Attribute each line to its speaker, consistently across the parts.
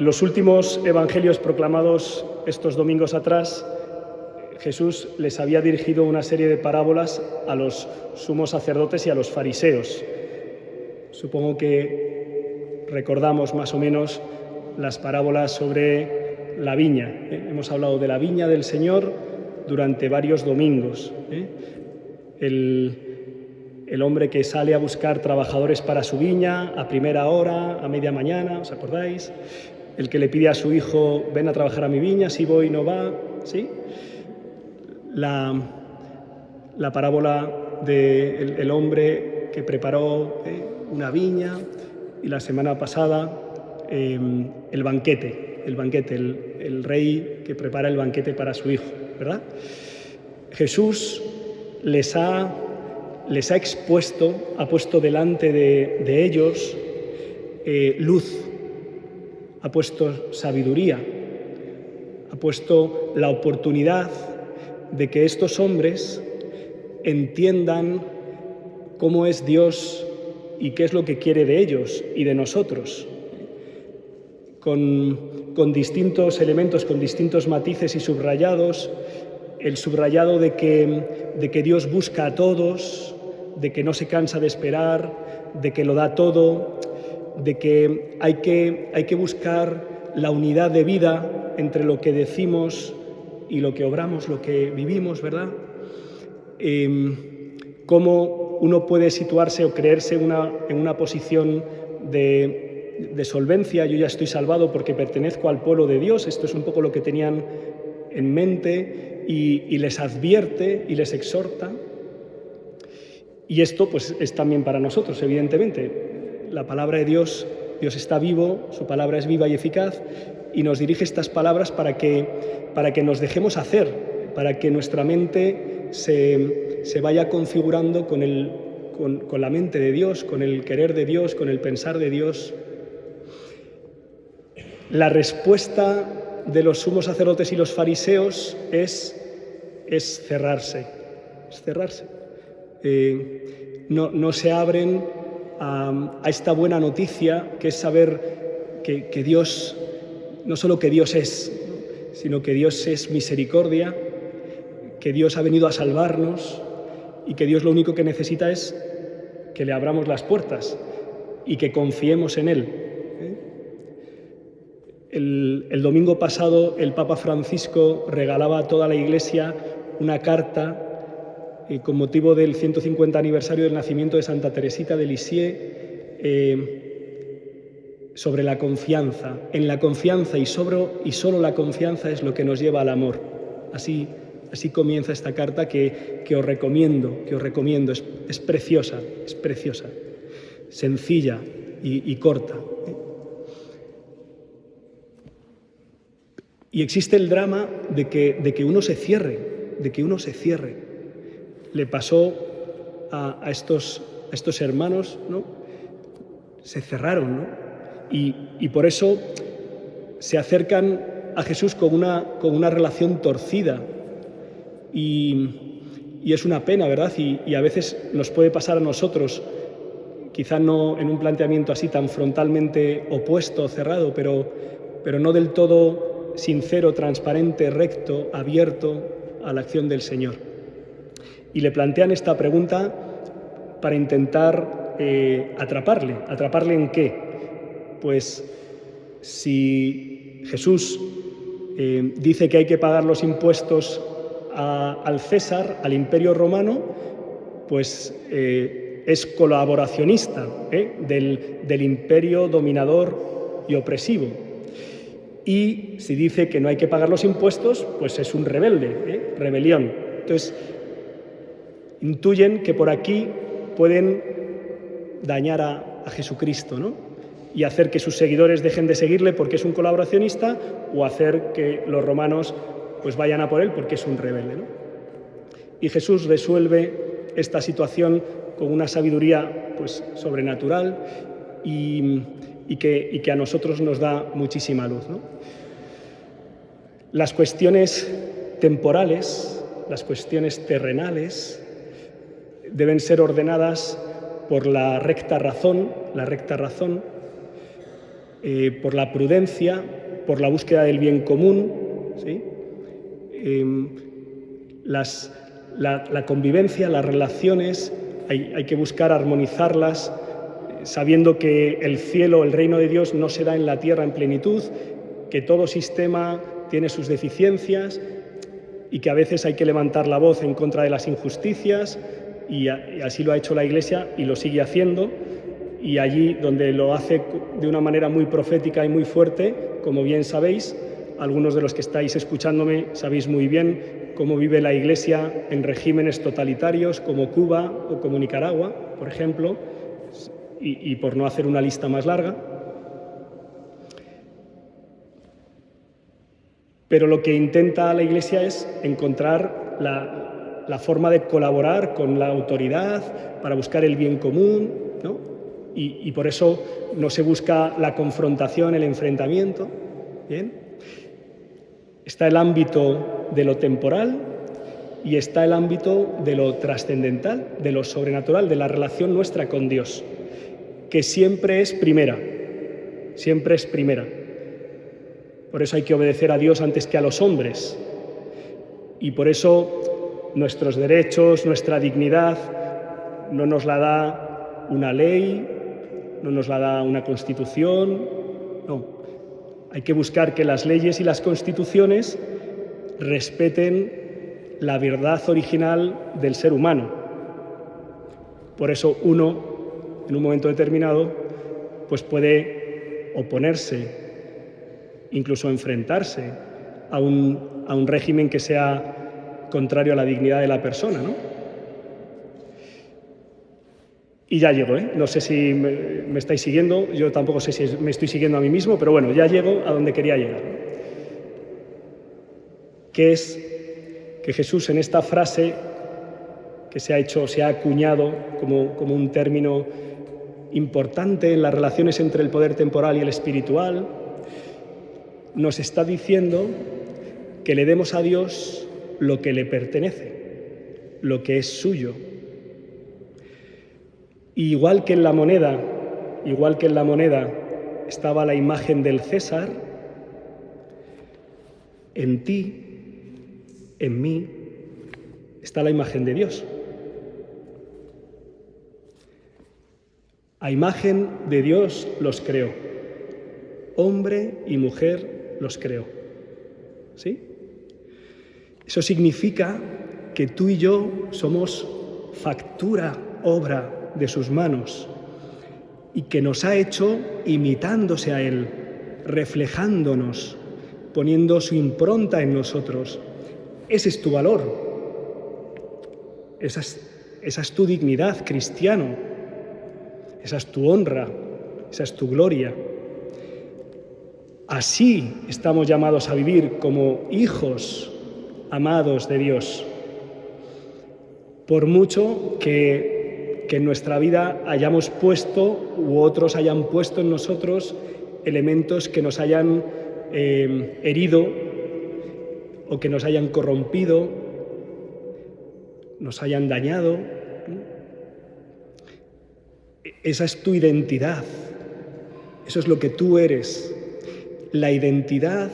Speaker 1: Los últimos evangelios proclamados estos domingos atrás, Jesús les había dirigido una serie de parábolas a los sumos sacerdotes y a los fariseos. Supongo que recordamos más o menos las parábolas sobre la viña. Hemos hablado de la viña del Señor durante varios domingos. El hombre que sale a buscar trabajadores para su viña a primera hora, a media mañana, ¿os acordáis? El que le pide a su hijo, ven a trabajar a mi viña, si voy no va, ¿sí? La parábola del hombre que preparó una viña, y la semana pasada el banquete, el rey que prepara el banquete para su hijo, ¿verdad? Jesús les ha expuesto, ha puesto delante de ellos luz, ha puesto sabiduría, ha puesto la oportunidad de que estos hombres entiendan cómo es Dios y qué es lo que quiere de ellos y de nosotros, con distintos elementos, con distintos matices y subrayados. El subrayado de que Dios busca a todos, de que no se cansa de esperar, de que lo da todo, de que hay que buscar la unidad de vida entre lo que decimos y lo que obramos, lo que vivimos, ¿verdad? Cómo uno puede situarse o creerse en una posición de solvencia. Yo ya estoy salvado porque pertenezco al pueblo de Dios. Esto es un poco lo que tenían en mente y les advierte y les exhorta. Y esto pues es también para nosotros, evidentemente. La palabra de Dios está vivo, su palabra es viva y eficaz, y nos dirige estas palabras para que nos dejemos hacer, para que nuestra mente se vaya configurando con la mente de Dios, con el querer de Dios, con el pensar de Dios. La respuesta de los sumos sacerdotes y los fariseos es cerrarse, no se abren a esta buena noticia, que es saber que Dios, no solo que Dios es, sino que Dios es misericordia, que Dios ha venido a salvarnos y que Dios lo único que necesita es que le abramos las puertas y que confiemos en Él. El domingo pasado el Papa Francisco regalaba a toda la Iglesia una carta con motivo del 150 aniversario del nacimiento de Santa Teresita de Lisieux, sobre la confianza. En la confianza y solo la confianza es lo que nos lleva al amor. Así comienza esta carta que os recomiendo. Es preciosa, sencilla y corta. Y existe el drama de que uno se cierre, Le pasó a estos hermanos, ¿no? Se cerraron, ¿no? Y por eso se acercan a Jesús con una relación torcida. Y es una pena, ¿verdad? Y a veces nos puede pasar a nosotros, quizá no en un planteamiento así tan frontalmente opuesto, cerrado, pero no del todo sincero, transparente, recto, abierto a la acción del Señor. Y le plantean esta pregunta para intentar atraparle. ¿Atraparle en qué? Pues si Jesús dice que hay que pagar los impuestos al César, al Imperio Romano, pues es colaboracionista del imperio dominador y opresivo. Y si dice que no hay que pagar los impuestos, pues es un rebelde, rebelión. Entonces, intuyen que por aquí pueden dañar a Jesucristo, ¿no? Y hacer que sus seguidores dejen de seguirle porque es un colaboracionista, o hacer que los romanos pues vayan a por él porque es un rebelde, ¿no? Y Jesús resuelve esta situación con una sabiduría pues sobrenatural y que a nosotros nos da muchísima luz, ¿no? Las cuestiones temporales, las cuestiones terrenales, deben ser ordenadas por la recta razón, por la prudencia, por la búsqueda del bien común, ¿sí? La convivencia, las relaciones, hay que buscar armonizarlas, sabiendo que el cielo, el reino de Dios, no se da en la tierra en plenitud, que todo sistema tiene sus deficiencias y que a veces hay que levantar la voz en contra de las injusticias, y así lo ha hecho la Iglesia y lo sigue haciendo, y allí donde lo hace de una manera muy profética y muy fuerte, como bien sabéis, algunos de los que estáis escuchándome sabéis muy bien cómo vive la Iglesia en regímenes totalitarios como Cuba o como Nicaragua, por ejemplo, y por no hacer una lista más larga. Pero lo que intenta la Iglesia es encontrar la forma de colaborar con la autoridad para buscar el bien común, ¿no? Y por eso no se busca la confrontación, el enfrentamiento. ¿Bien? Está el ámbito de lo temporal y está el ámbito de lo trascendental, de lo sobrenatural, de la relación nuestra con Dios, que siempre es primera, siempre es primera. Por eso hay que obedecer a Dios antes que a los hombres. Y por eso nuestros derechos, nuestra dignidad, no nos la da una ley, no nos la da una constitución, no. Hay que buscar que las leyes y las constituciones respeten la verdad original del ser humano. Por eso uno, en un momento determinado, pues puede oponerse, incluso enfrentarse a un régimen que sea contrario a la dignidad de la persona, ¿no? Y ya llego, ¿eh? No sé si me estáis siguiendo, yo tampoco sé si me estoy siguiendo a mí mismo, pero bueno, ya llego a donde quería llegar. Que es que Jesús, en esta frase que se ha acuñado como un término importante en las relaciones entre el poder temporal y el espiritual, nos está diciendo que le demos a Dios lo que le pertenece, lo que es suyo. Y igual que en la moneda estaba la imagen del César, en ti, en mí, está la imagen de Dios. A imagen de Dios los creó. Hombre y mujer los creó. ¿Sí? Eso significa que tú y yo somos factura, obra de sus manos, y que nos ha hecho imitándose a Él, reflejándonos, poniendo su impronta en nosotros. Ese es tu valor, esa es tu dignidad, cristiano, esa es tu honra, esa es tu gloria. Así estamos llamados a vivir como hijos amados de Dios. Por mucho que en nuestra vida hayamos puesto, u otros hayan puesto en nosotros, elementos que nos hayan herido o que nos hayan corrompido, nos hayan dañado. Esa es tu identidad, eso es lo que tú eres. La identidad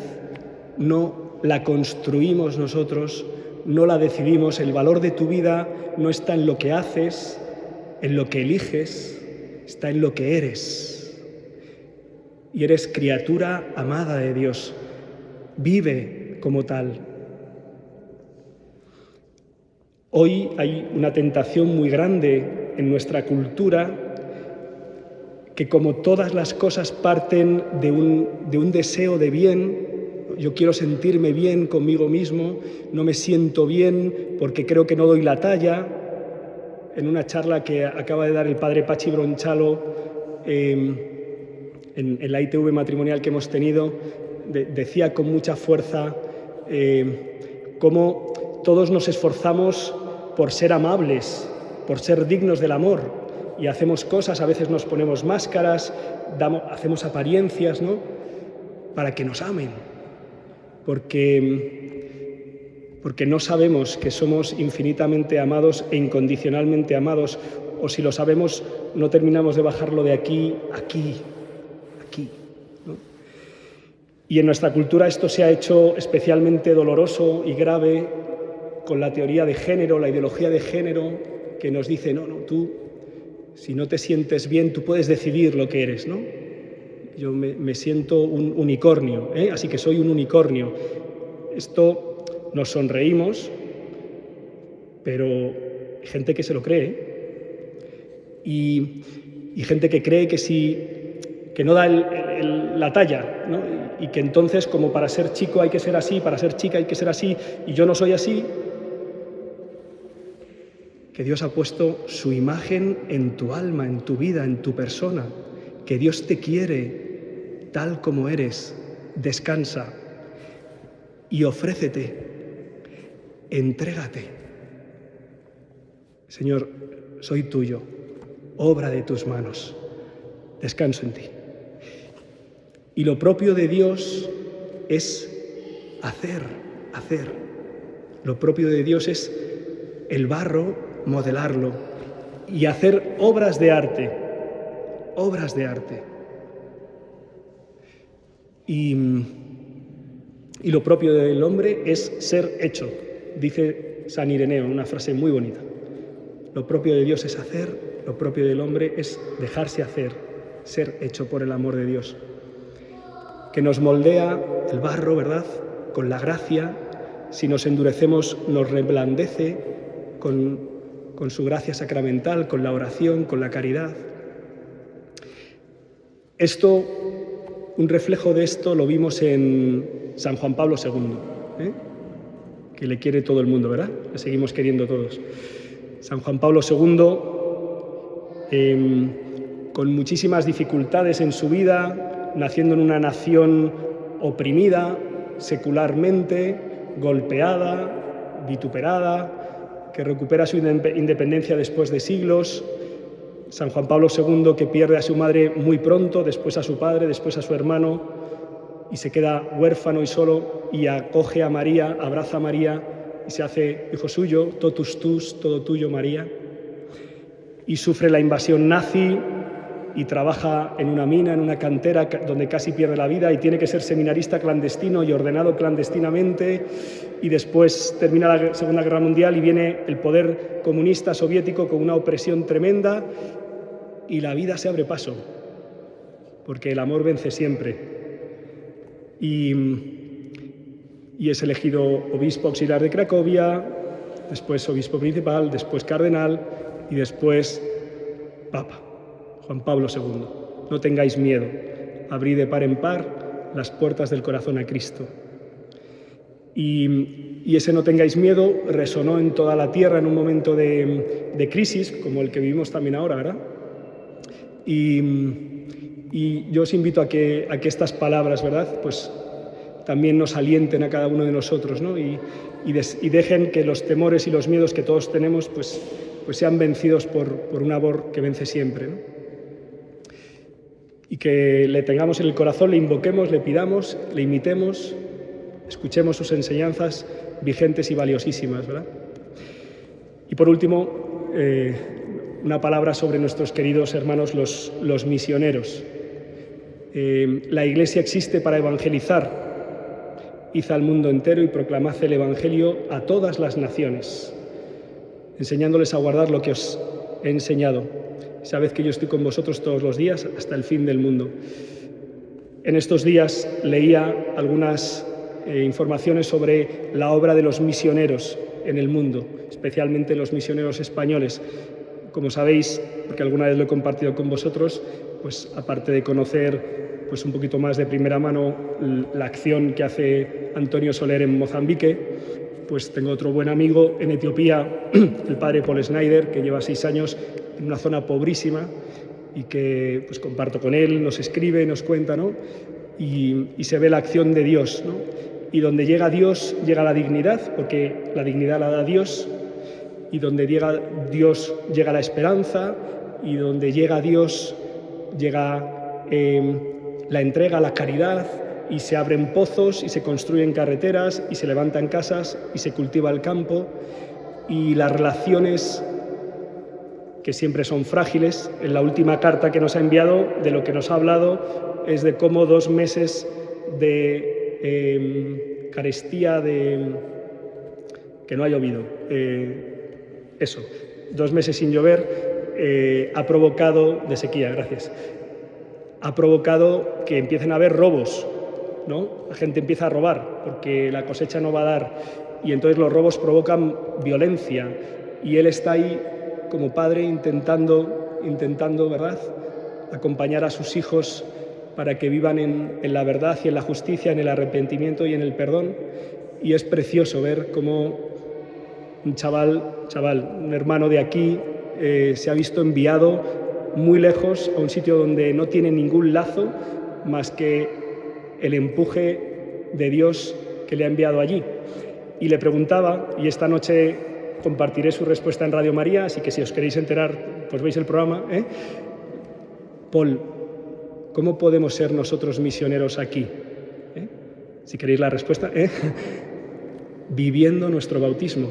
Speaker 1: no la construimos nosotros, no la decidimos. El valor de tu vida no está en lo que haces, en lo que eliges, está en lo que eres. Y eres criatura amada de Dios. Vive como tal. Hoy hay una tentación muy grande en nuestra cultura, que como todas las cosas parten de un deseo de bien. Yo quiero sentirme bien conmigo mismo, no me siento bien porque creo que no doy la talla. En una charla que acaba de dar el padre Pachi Bronchalo en la ITV matrimonial que hemos tenido, decía con mucha fuerza cómo todos nos esforzamos por ser amables, por ser dignos del amor, y hacemos cosas, a veces nos ponemos máscaras, hacemos apariencias, ¿no?, para que nos amen, porque no sabemos que somos infinitamente amados e incondicionalmente amados, o si lo sabemos, no terminamos de bajarlo de aquí, aquí. ¿no? Y en nuestra cultura esto se ha hecho especialmente doloroso y grave con la teoría de género, la ideología de género, que nos dice, no, tú, si no te sientes bien, tú puedes decidir lo que eres, ¿no? Yo me siento un unicornio, así que soy un unicornio. Esto nos sonreímos, pero hay gente que se lo cree, y gente que cree que no da la talla, ¿no? Y que entonces, como para ser chico hay que ser así, para ser chica hay que ser así, y yo no soy así, que Dios ha puesto su imagen en tu alma, en tu vida, en tu persona, que Dios te quiere tal como eres. Descansa y ofrécete, entrégate. Señor, soy tuyo, obra de tus manos, descanso en ti. Y lo propio de Dios es hacer. Lo propio de Dios es el barro, modelarlo y hacer obras de arte. Y lo propio del hombre es ser hecho, dice San Ireneo, una frase muy bonita. Lo propio de Dios es hacer, lo propio del hombre es dejarse hacer, ser hecho por el amor de Dios, que nos moldea el barro, ¿verdad?, con la gracia. Si nos endurecemos, nos reblandece con su gracia sacramental, con la oración, con la caridad. Un reflejo de esto lo vimos en San Juan Pablo II, que le quiere todo el mundo, ¿verdad? Le seguimos queriendo todos. San Juan Pablo II, con muchísimas dificultades en su vida, naciendo en una nación oprimida, secularmente, golpeada, vituperada, que recupera su independencia después de siglos. San Juan Pablo II, que pierde a su madre muy pronto, después a su padre, después a su hermano, y se queda huérfano y solo, y acoge a María, abraza a María y se hace hijo suyo, totus tus, todo tuyo, María, y sufre la invasión nazi y trabaja en una mina, en una cantera donde casi pierde la vida, y tiene que ser seminarista clandestino y ordenado clandestinamente, y después termina la Segunda Guerra Mundial y viene el poder comunista soviético con una opresión tremenda, y la vida se abre paso, porque el amor vence siempre. Y es elegido obispo auxiliar de Cracovia, después obispo principal, después cardenal y después papa, Juan Pablo II. No tengáis miedo, abrid de par en par las puertas del corazón a Cristo. Y ese no tengáis miedo resonó en toda la tierra en un momento de crisis, como el que vivimos también ahora, ¿verdad? Y yo os invito a que estas palabras, ¿verdad?, pues también nos alienten a cada uno de nosotros, ¿no? Y dejen que los temores y los miedos que todos tenemos pues sean vencidos por un amor que vence siempre, ¿no? Y que le tengamos en el corazón, le invoquemos, le pidamos, le imitemos, escuchemos sus enseñanzas vigentes y valiosísimas, ¿verdad? Y por último, una palabra sobre nuestros queridos hermanos los misioneros. La Iglesia existe para evangelizar. Id al mundo entero y proclamad el Evangelio a todas las naciones, enseñándoles a guardar lo que os he enseñado. Sabed que yo estoy con vosotros todos los días hasta el fin del mundo. En estos días leía algunas informaciones sobre la obra de los misioneros en el mundo, especialmente los misioneros españoles. Como sabéis, porque alguna vez lo he compartido con vosotros, pues aparte de conocer pues un poquito más de primera mano la acción que hace Antonio Soler en Mozambique, pues tengo otro buen amigo en Etiopía, el padre Paul Schneider, que lleva 6 años en una zona pobrísima y que pues comparto con él, nos escribe, nos cuenta, ¿no? Y se ve la acción de Dios, ¿no? Y donde llega Dios, llega la dignidad, porque la dignidad la da Dios, y donde llega Dios, llega la esperanza, y donde llega Dios, llega la entrega, la caridad, y se abren pozos, y se construyen carreteras, y se levantan casas, y se cultiva el campo, y las relaciones, que siempre son frágiles. En la última carta que nos ha enviado, de lo que nos ha hablado, es de cómo 2 meses de carestía, que no ha llovido, 2 meses sin llover, ha provocado, de sequía, gracias, ha provocado que empiecen a haber robos, ¿no? La gente empieza a robar porque la cosecha no va a dar y entonces los robos provocan violencia y él está ahí como padre intentando, ¿verdad?, acompañar a sus hijos para que vivan en la verdad y en la justicia, en el arrepentimiento y en el perdón. Y es precioso ver cómo un un hermano de aquí, se ha visto enviado muy lejos a un sitio donde no tiene ningún lazo más que el empuje de Dios que le ha enviado allí. Y le preguntaba, y esta noche compartiré su respuesta en Radio María, así que si os queréis enterar, pues veis el programa, Paul, ¿cómo podemos ser nosotros misioneros aquí? Si queréis la respuesta, viviendo nuestro bautismo.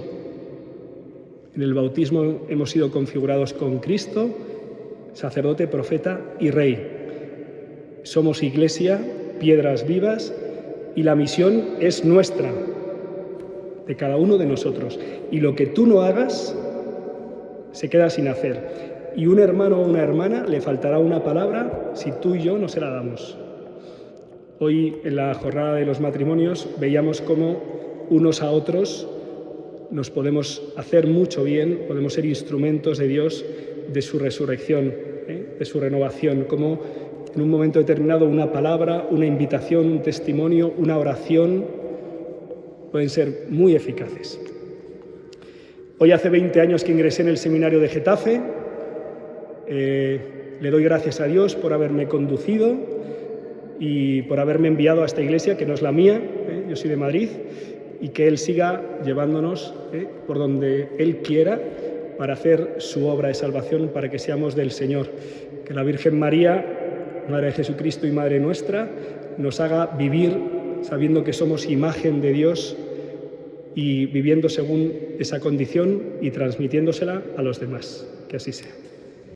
Speaker 1: En el bautismo hemos sido configurados con Cristo, sacerdote, profeta y rey. Somos iglesia, piedras vivas, y la misión es nuestra, de cada uno de nosotros. Y lo que tú no hagas, se queda sin hacer. Y un hermano o una hermana le faltará una palabra si tú y yo no se la damos. Hoy, en la jornada de los matrimonios, veíamos cómo unos a otros nos podemos hacer mucho bien, podemos ser instrumentos de Dios, de su resurrección, de su renovación, como en un momento determinado una palabra, una invitación, un testimonio, una oración pueden ser muy eficaces. Hoy hace 20 años que ingresé en el seminario de Getafe. Le doy gracias a Dios por haberme conducido y por haberme enviado a esta iglesia, que no es la mía, yo soy de Madrid, y que Él siga llevándonos por donde Él quiera para hacer su obra de salvación, para que seamos del Señor. Que la Virgen María, Madre de Jesucristo y Madre nuestra, nos haga vivir sabiendo que somos imagen de Dios y viviendo según esa condición y transmitiéndosela a los demás. Que así sea.